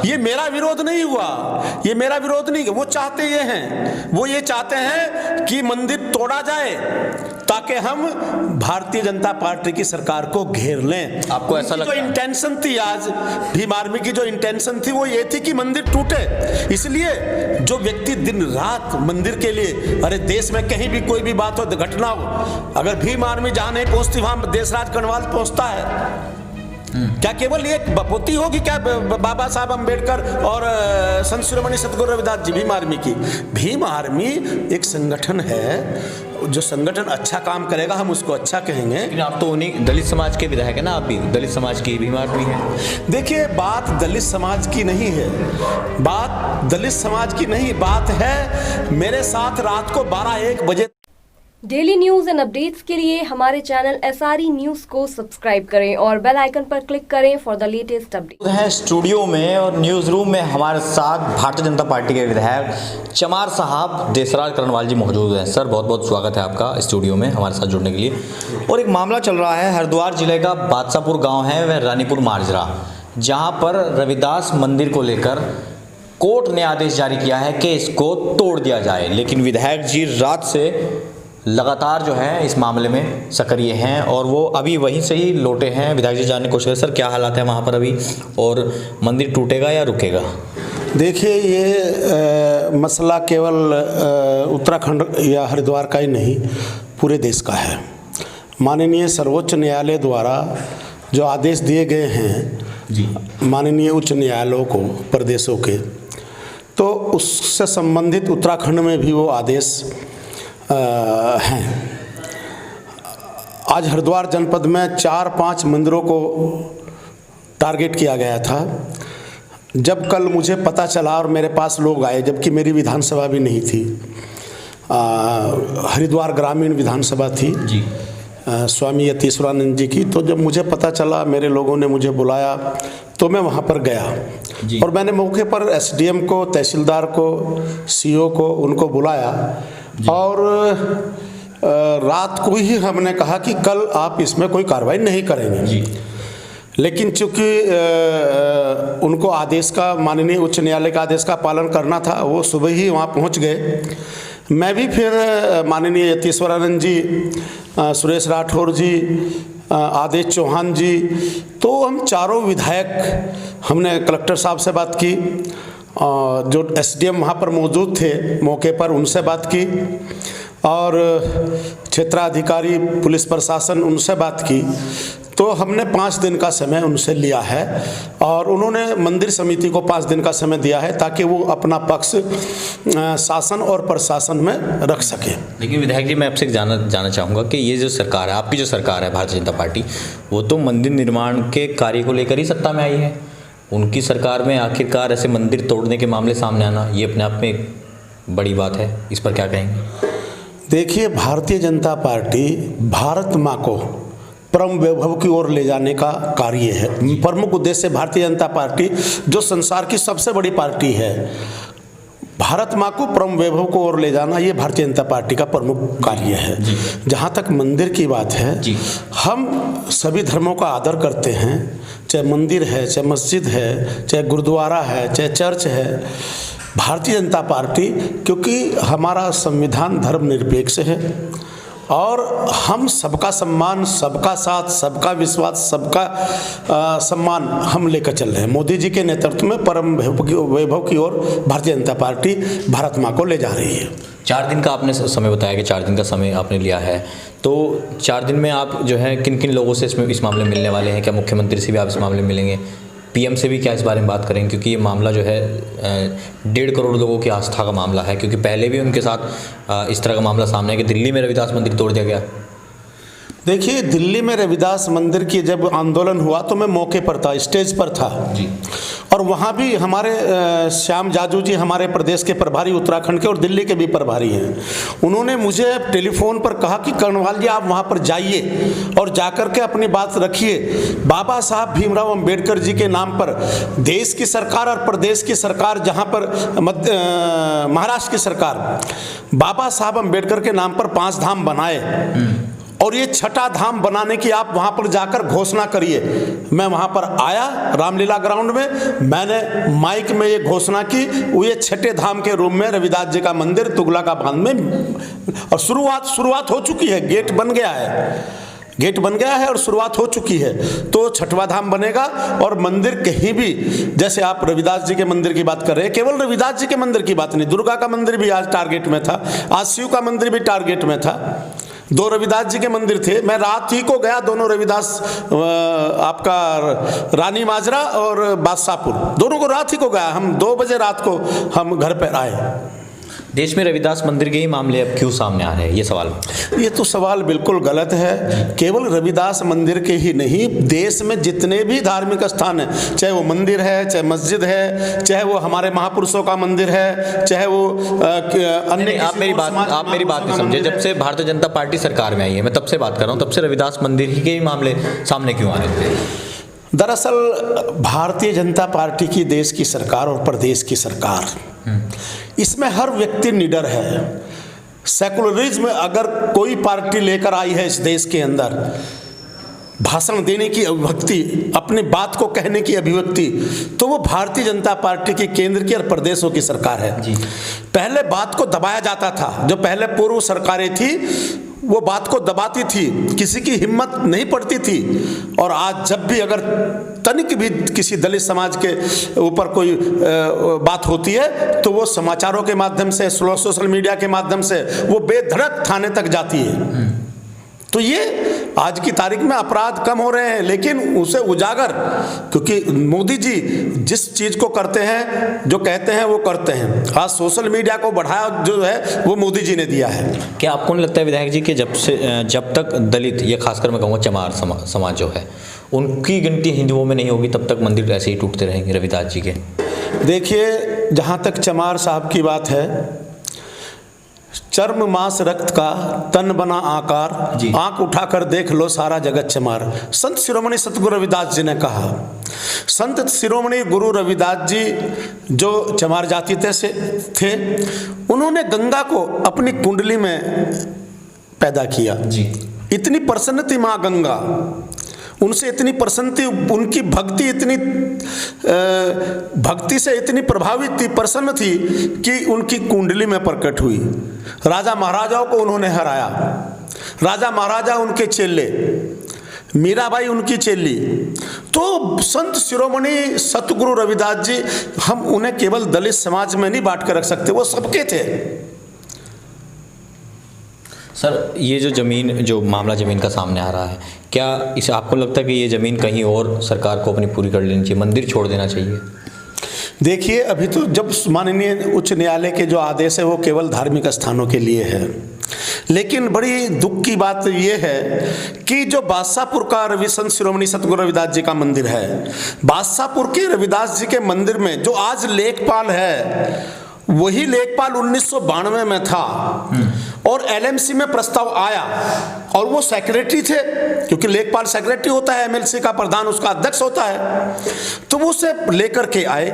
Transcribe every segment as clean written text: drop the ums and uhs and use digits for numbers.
ये मेरा विरोध नहीं हुआ, ये मेरा विरोध नहीं, वो चाहते ये हैं, वो ये चाहते हैं कि मंदिर तोड़ा जाए ताकि हम भारतीय जनता पार्टी की सरकार को घेर लें। आपको ऐसा लगता है? जो इंटेंशन थी आज भीम आर्मी की, जो इंटेंशन थी वो ये थी कि मंदिर टूटे। इसलिए जो व्यक्ति दिन रात मंदिर के लिए, अरे देश में कहीं भी कोई भी बात हो, घटना हो, अगर भीम आर्मी जहां नहीं पहुंचती वहां देशराज कर्णवाल पहुंचता है। क्या केवल एक बपोती होगी क्या बाबा साहब अम्बेडकर और संत शिरोमणि सतगुरु रविदास जी? भीम आर्मी एक संगठन है, जो संगठन अच्छा काम करेगा हम उसको अच्छा कहेंगे। लेकिन आप तो उन्हीं दलित समाज के विधायक है ना, आप भी दलित समाज की भीम आर्मी है। देखिए, बात दलित समाज की नहीं है, बात दलित समाज की नहीं, बात है मेरे साथ रात को 12-1 बजे। डेली न्यूज एंड अपडेट्स के लिए हमारे चैनल SRE न्यूज को सब्सक्राइब करें और बेल आइकन पर क्लिक करें फॉर द लेटेस्ट अपडेट। है स्टूडियो में और न्यूज रूम में हमारे साथ भारतीय जनता पार्टी के विधायक चमार साहब देशराज कर्णवाल जी मौजूद हैं। सर, बहुत बहुत स्वागत है आपका स्टूडियो में हमारे साथ जुड़ने के लिए। और एक मामला चल रहा है, हरिद्वार जिले का बादशाहपुर गाँव है, वह रानीपुर माजरा, जहाँ पर रविदास मंदिर को लेकर कोर्ट ने आदेश जारी किया है कि इसको तोड़ दिया जाए, लेकिन विधायक जी रात से लगातार जो है इस मामले में सक्रिय हैं और वो अभी वहीं से ही लौटे हैं। विधायक जी जानने की कोशिश, सर क्या हालात है वहाँ पर अभी, और मंदिर टूटेगा या रुकेगा? देखिए, ये मसला केवल उत्तराखंड या हरिद्वार का ही नहीं, पूरे देश का है। माननीय सर्वोच्च न्यायालय द्वारा जो आदेश दिए गए हैं जी माननीय उच्च न्यायालयों को, प्रदेशों के, तो उससे संबंधित उत्तराखंड में भी वो आदेश हैं। आज हरिद्वार जनपद में 4-5 मंदिरों को टारगेट किया गया था। जब कल मुझे पता चला और मेरे पास लोग आए, जबकि मेरी विधानसभा भी नहीं थी, हरिद्वार ग्रामीण विधानसभा थी जी, स्वामी यतीश्वरानंद जी की, तो जब मुझे पता चला, मेरे लोगों ने मुझे बुलाया तो मैं वहाँ पर गया और मैंने मौके पर SDM को, तहसीलदार को, CO को, उनको बुलाया और रात को ही हमने कहा कि कल आप इसमें कोई कार्रवाई नहीं करेंगे जी। लेकिन चूंकि उनको आदेश का, माननीय उच्च न्यायालय का आदेश का पालन करना था, वो सुबह ही वहाँ पहुँच गए। मैं भी फिर माननीय यतीश्वरानंद जी, सुरेश राठौर जी, आदेश चौहान जी, तो हम चारों विधायक, हमने कलेक्टर साहब से बात की, जो SDM वहाँ पर मौजूद थे मौके पर, उनसे बात की, और क्षेत्राधिकारी पुलिस प्रशासन, उनसे बात की। तो हमने 5 दिन का समय उनसे लिया है और उन्होंने मंदिर समिति को 5 दिन का समय दिया है ताकि वो अपना पक्ष शासन और प्रशासन में रख सके। लेकिन विधायक जी, मैं आपसे जानना चाहूँगा कि ये जो सरकार है, आपकी जो सरकार है भारतीय जनता पार्टी, वो तो मंदिर निर्माण के कार्य को लेकर ही सत्ता में आई है। उनकी सरकार में आखिरकार ऐसे मंदिर तोड़ने के मामले सामने आना, ये अपने आप में एक बड़ी बात है। इस पर क्या कहेंगे? देखिए, भारतीय जनता पार्टी भारत माँ को परम वैभव की ओर ले जाने का कार्य है। प्रमुख उद्देश्य भारतीय जनता पार्टी, जो संसार की सबसे बड़ी पार्टी है, भारत माँ को परम वैभव को ओर ले जाना, ये भारतीय जनता पार्टी का प्रमुख कार्य है। जहाँ तक मंदिर की बात है, हम सभी धर्मों का आदर करते हैं, चाहे मंदिर है, चाहे मस्जिद है, चाहे गुरुद्वारा है, चाहे चर्च है। भारतीय जनता पार्टी, क्योंकि हमारा संविधान धर्मनिरपेक्ष है और हम सबका सम्मान, सबका साथ, सबका विश्वास, सबका सम्मान हम लेकर चल रहे हैं। मोदी जी के नेतृत्व में परम वैभव की ओर भारतीय जनता पार्टी भारत माँ को ले जा रही है। 4 दिन का आपने समय बताया कि 4 दिन का समय आपने लिया है, तो 4 दिन में आप जो है किन किन लोगों से इस मामले में मिलने वाले हैं? क्या मुख्यमंत्री से भी आप इस मामले में मिलेंगे? PM से भी क्या इस बारे में बात करेंगे? क्योंकि ये मामला जो है 1.5 करोड़ लोगों की आस्था का मामला है, क्योंकि पहले भी उनके साथ इस तरह का मामला सामने है कि दिल्ली में रविदास मंदिर तोड़ दिया गया। देखिए, दिल्ली में रविदास मंदिर की जब आंदोलन हुआ तो मैं मौके पर था, स्टेज पर था जी, और वहाँ भी हमारे श्याम जाजू जी, हमारे प्रदेश के प्रभारी उत्तराखंड के और दिल्ली के भी प्रभारी हैं, उन्होंने मुझे टेलीफोन पर कहा कि कर्णवाल जी आप वहाँ पर जाइए और जाकर के अपनी बात रखिए। बाबा साहब भीमराव अंबेडकर जी के नाम पर देश की सरकार और प्रदेश की सरकार, जहाँ पर महाराष्ट्र की सरकार बाबा साहब अंबेडकर के नाम पर 5 धाम बनाए और ये छठा धाम बनाने की आप वहाँ पर जाकर घोषणा करिए। मैं वहाँ पर आया रामलीला ग्राउंड में, मैंने माइक में ये घोषणा की, वो ये छठे धाम के रूप में रविदास जी का मंदिर तुगलका बांध में, और शुरुआत हो चुकी है, गेट बन गया है और शुरुआत हो चुकी है। तो छठवां धाम बनेगा और मंदिर कहीं भी, जैसे आप रविदास जी के मंदिर की बात कर रहे हैं, केवल रविदास जी के मंदिर की बात नहीं, दुर्गा का मंदिर भी आज टारगेट में था, आज शिव का मंदिर भी टारगेट में था। 2 रविदास जी के मंदिर थे। मैं रात ही को गया, दोनों रविदास, आपका रानी माजरा और बादशाहपुर, दोनों को रात ही को गया। हम 2 बजे रात को हम घर पर आए। देश में रविदास मंदिर के ही मामले अब क्यों सामने आ रहे हैं, ये सवाल? ये तो सवाल बिल्कुल गलत है। केवल रविदास मंदिर के ही नहीं, देश में जितने भी धार्मिक स्थान हैं, चाहे वो मंदिर है, चाहे मस्जिद है, चाहे वो हमारे महापुरुषों का मंदिर है, चाहे वो अन्य, आप मेरी बात नहीं समझे। जब से भारतीय जनता पार्टी सरकार में आई है, मैं तब से बात कर रहा हूँ, तब से रविदास मंदिर ही के ही मामले सामने क्यों आ रहे थे? दरअसल भारतीय जनता पार्टी की देश की सरकार और प्रदेश की सरकार, इसमें हर व्यक्ति निडर है। सेकुलरिज्म अगर कोई पार्टी लेकर आई है इस देश के अंदर, भाषण देने की अभिव्यक्ति, अपनी बात को कहने की अभिव्यक्ति, तो वो भारतीय जनता पार्टी की केंद्र की और प्रदेशों की सरकार है जी। पहले बात को दबाया जाता था, जो पहले पूर्व सरकारें थी वो बात को दबाती थी, किसी की हिम्मत नहीं पड़ती थी। और आज जब भी अगर तनिक भी किसी दलित समाज के ऊपर कोई बात होती है तो वो समाचारों के माध्यम से, सोशल मीडिया के माध्यम से वो बेधड़क थाने तक जाती है। तो ये आज की तारीख में अपराध कम हो रहे हैं, लेकिन उसे उजागर, क्योंकि मोदी जी जिस चीज को करते हैं, जो कहते हैं वो करते हैं। आज सोशल मीडिया को बढ़ाया जो है वो मोदी जी ने दिया है। क्या आपको नहीं लगता है विधायक जी कि जब तक दलित, ये खासकर मैं कहूँगा चमार समाज जो है, उनकी गिनती हिंदुओं में नहीं होगी, तब तक मंदिर ऐसे ही टूटते रहेंगे रविदास जी के? देखिए, जहाँ तक चमार साहब की बात है, चर्म मांस रक्त का तन बना आकार, आंख उठाकर देख लो सारा जगत चमार। संत शिरोमणि सतगुरु रविदास जी ने कहा। संत शिरोमणि गुरु रविदास जी जो चमार जाति थे, उन्होंने गंगा को अपनी कुंडली में पैदा किया जी। इतनी प्रसन्न थी माँ गंगा, उनसे इतनी प्रसन्न थी, उनकी भक्ति इतनी भक्ति से इतनी प्रभावित थी, प्रसन्न थी कि उनकी कुंडली में प्रकट हुई। राजा महाराजाओं को उन्होंने हराया। राजा महाराजा उनके चेले, मीराबाई उनकी चेली। तो संत शिरोमणि सतगुरु रविदास जी, हम उन्हें केवल दलित समाज में नहीं बांट कर रख सकते, वो सबके थे। सर, ये जो मामला ज़मीन का सामने आ रहा है, क्या इसे आपको लगता है कि ये ज़मीन कहीं और सरकार को अपनी पूरी कर लेनी चाहिए, मंदिर छोड़ देना चाहिए? देखिए, अभी तो जब माननीय उच्च न्यायालय के जो आदेश है वो केवल धार्मिक स्थानों के लिए है, लेकिन बड़ी दुख की बात यह है कि जो बादशाहपुर का संत शिरोमणि सतगुरु रविदास जी का मंदिर है, बादशाहपुर के रविदास जी के मंदिर में जो आज लेखपाल है, वही लेखपाल 1992 में था और एलएमसी में प्रस्ताव आया और वो सेक्रेटरी थे, क्योंकि लेखपाल सेक्रेटरी होता है, एमएलसी का प्रधान उसका अध्यक्ष होता है। तो वो उसे लेकर के आए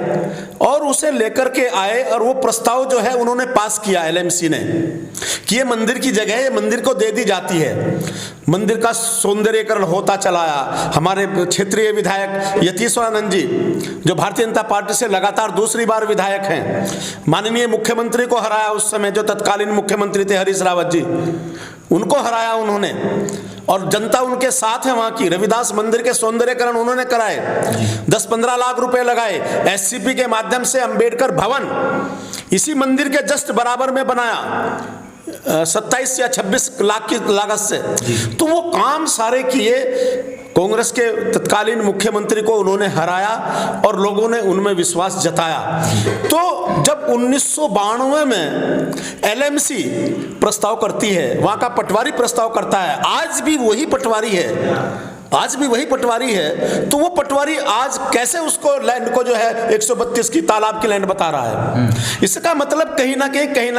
और वो प्रस्ताव जो है उन्होंने पास किया एलएमसी ने कि ये मंदिर की जगह ये मंदिर को दे दी जाती है। मंदिर का सौंदर्यीकरण होता चला आया। हमारे क्षेत्रीय विधायक यतीश्वरानंद जी, जो भारतीय जनता पार्टी से लगातार दूसरी बार विधायक हैं, माननीय मुख्यमंत्री को हराया, उस समय जो तत्कालीन मुख्यमंत्री थे हरीश रावत जी, उनको हराया उन्होंने, और जनता उनके साथ है वहां की। रविदास मंदिर के सौंदर्यीकरण उन्होंने कराए, 10-15 लाख रुपए लगाए। एससीपी के माध्यम से अंबेडकर भवन इसी मंदिर के जस्ट बराबर में बनाया, 27 या 26 लाख की लागत से। तो वो काम सारे किए, कांग्रेस के तत्कालीन मुख्यमंत्री को उन्होंने हराया और लोगों ने उनमें विश्वास जताया। तो जब 1992 में एलएमसी प्रस्ताव करती है, वहां का पटवारी प्रस्ताव करता है, आज भी वही पटवारी है, तो वो पटवारी आज कैसे उसको लैंड को जो है 132 की तालाब की लैंड बता रहा है? इसका मतलब कहीं ना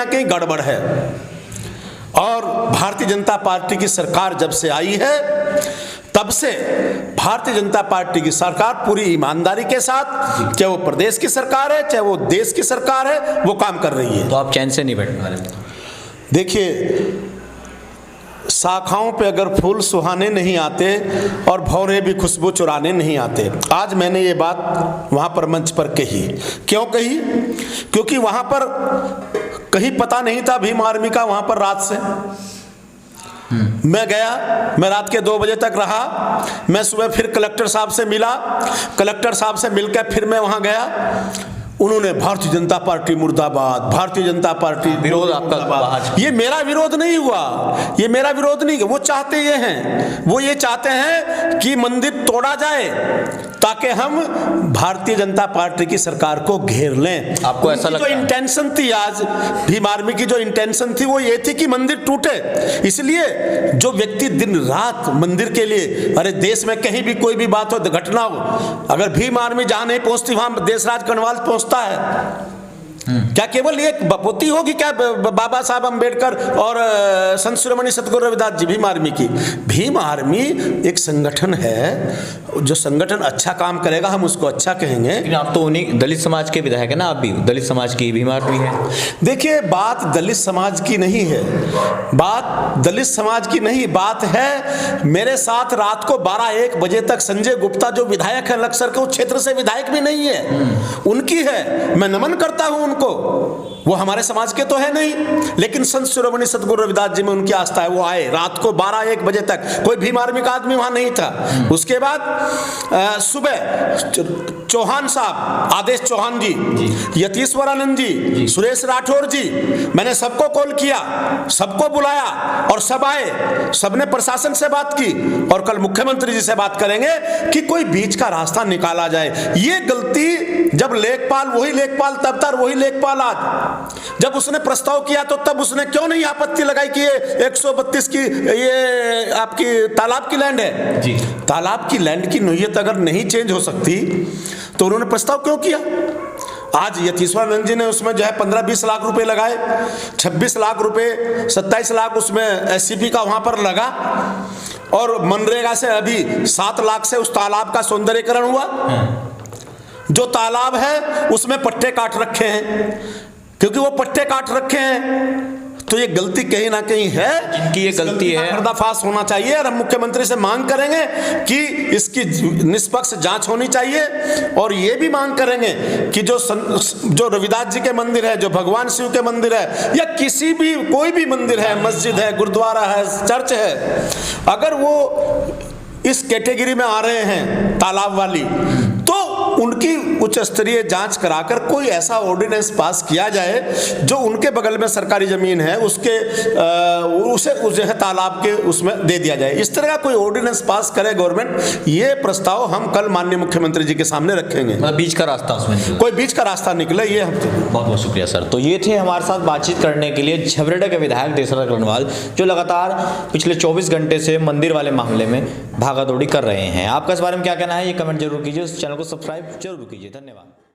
कहीं गड़बड़ है। और भारतीय जनता पार्टी की सरकार जब से आई है, तब से भारतीय जनता पार्टी की सरकार पूरी ईमानदारी के साथ, चाहे वो प्रदेश की सरकार है चाहे वो देश की सरकार है, वो काम कर रही है। तो आप चैन से नहीं बैठ पा रहे? देखिए, शाखाओं पे अगर फूल सुहाने नहीं आते और भौरे भी खुशबू चुराने नहीं आते। आज मैंने ये बात वहाँ पर मंच पर कही। क्यों कही? क्योंकि वहाँ पर कहीं पता नहीं था भीम आर्मी का वहाँ पर रात से। मैं गया, मैं रात के 2 बजे तक रहा। मैं सुबह फिर कलेक्टर साहब से मिला, कलेक्टर साहब से मिलकर फिर मैं वहाँ गया। उन्होंने भारतीय जनता पार्टी मुर्दाबाद, भारतीय जनता पार्टी विरोध आपका मुर्दाबाद। ये मेरा विरोध नहीं हुआ, ये मेरा विरोध नहीं। वो चाहते ये हैं, वो ये चाहते हैं कि मंदिर तोड़ा जाए ताकि हम भारतीय जनता पार्टी की सरकार को घेर लें। आपको ऐसा लगता है? जो इंटेंशन थी आज भीम आर्मी की, जो इंटेंशन थी वो ये थी कि मंदिर टूटे। इसलिए जो व्यक्ति दिन रात मंदिर के लिए, अरे देश में कहीं भी कोई भी बात हो, घटना हो, अगर भीम आर्मी जहां नहीं पहुंचती वहां देशराज कनवाल पहुंचता है। क्या केवल एक बपोती होगी क्या बाबा साहब अंबेडकर और संत शिरोमणि सतगुरु रविदास जी? भीम आर्मी की, भीम आर्मी एक संगठन है। जो संगठन अच्छा काम करेगा हम उसको अच्छा कहेंगे। लेकिन आप तो उन्हीं दलित समाज के विधायक है ना, आप भी दलित समाज की भीम आर्मी है। देखिए, बात दलित समाज की नहीं है, बात दलित समाज की नहीं, बात है मेरे साथ रात को 12-1 बजे तक संजय गुप्ता जो विधायक है लक्सर के, वो क्षेत्र से विधायक भी नहीं है, उनकी है। मैं नमन करता हूं उनको, वो हमारे समाज के तो है नहीं, लेकिन संत शिरोमणि सतगुरु रविदास जी में उनकी आस्था है। वो आए रात को 12-1 बजे तक, कोई भीम आर्मी का आदमी वहां नहीं था। उसके बाद सुबह चौहान साहब, आदेश चौहान जी, यतीश्वरानंद जी, सुरेश राठौर जी, मैंने सबको कॉल किया, सबको बुलाया और सब आए। सबने प्रशासन से बात की और कल मुख्यमंत्री जी से बात करेंगे कि कोई बीच का रास्ता निकाला जाए। ये गलती जब लेखपाल, वही लेखपाल तब था, वही लेखपाल आज, जब उसने प्रस्ताव किया तो तब उसने क्यों नहीं आपत्ति लगाई कि ये 132 की ये आपकी तालाब की लैंड है जी। तालाब की लैंड की नोयत अगर नहीं चेंज हो सकती तो उन्होंने प्रस्ताव क्यों किया? आज यतीश्वरानंद जी ने उसमें जो है 15-20 लाख रुपए लगाए, 26 लाख रुपए, 27 लाख उसमें एससीपी का वहां पर लगा, और मनरेगा से अभी 7 लाख से उस तालाब का सौंदर्यीकरण हुआ। जो तालाब है उसमें पट्टे काट रखे हैं, क्योंकि वो पट्टे काट रखे हैं तो ये गलती कहीं ना कहीं है, जिनकी ये गलती है, पर्दाफाश होना चाहिए। और हम मुख्यमंत्री से मांग करेंगे कि इसकी निष्पक्ष जांच होनी चाहिए, और ये भी मांग करेंगे कि जो रविदास जी के मंदिर है, जो भगवान शिव के मंदिर है, या किसी भी कोई भी मंदिर है, मस्जिद है, गुरुद्वारा है, चर्च है, अगर वो इस कैटेगरी में आ रहे हैं तालाब वाली, तो उनकी उच्च स्तरीय जांच कराकर कोई ऐसा ऑर्डिनेंस पास किया जाए जो उनके बगल में सरकारी जमीन है उसके उसे जो है तालाब के उसमें दे दिया जाए। इस तरह का कोई ऑर्डिनेंस पास करे गवर्नमेंट। ये प्रस्ताव हम कल माननीय मुख्यमंत्री जी के सामने रखेंगे। मतलब बीच का रास्ता उसमें कोई बीच का रास्ता निकले, ये हम बहुत बहुत शुक्रिया सर। तो ये थे हमारे साथ बातचीत करने के लिए झबरेड़ा के विधायक देसराज करणवाल, जो लगातार पिछले 24 घंटे से मंदिर वाले मामले में भागादौड़ी कर रहे हैं। आपका इस बारे में क्या कहना है ये कमेंट जरूर कीजिए, उस चैनल को सब्सक्राइब जरूर कीजिए। धन्यवाद।